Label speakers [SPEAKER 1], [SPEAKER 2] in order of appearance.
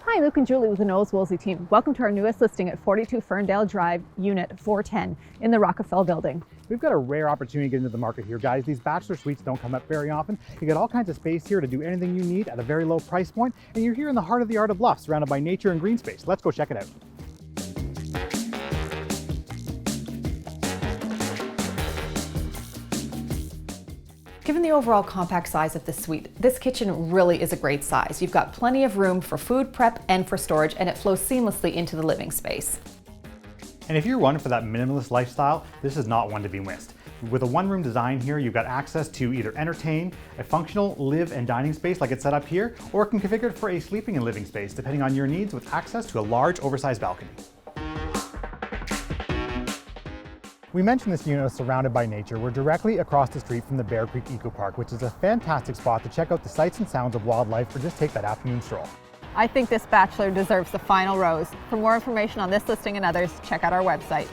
[SPEAKER 1] Hi, Luke and Julie with the Knowles Wolsey team. Welcome to our newest listing at 42 Ferndale Drive, Unit 410 in the Rockefeller building.
[SPEAKER 2] We've got a rare opportunity to get into the market here, guys. These bachelor suites don't come up very often. You got all kinds of space here to do anything you need at a very low price point, and you're here in the heart of the Art of Bluff, surrounded by nature and green space. Let's go check it out.
[SPEAKER 3] Given the overall compact size of the suite, this kitchen really is a great size. You've got plenty of room for food prep and for storage, and it flows seamlessly into the living space.
[SPEAKER 2] And if you're one for that minimalist lifestyle, this is not one to be missed. With a one-room design here, you've got access to either entertain, a functional live and dining space like it's set up here, or it can configure it for a sleeping and living space, depending on your needs, with access to a large, oversized balcony. We mentioned this unit is surrounded by nature. We're directly across the street from the Bear Creek Eco Park, which is a fantastic spot to check out the sights and sounds of wildlife or just take that afternoon stroll.
[SPEAKER 1] I think this bachelor deserves the final rose. For more information on this listing and others, check out our website.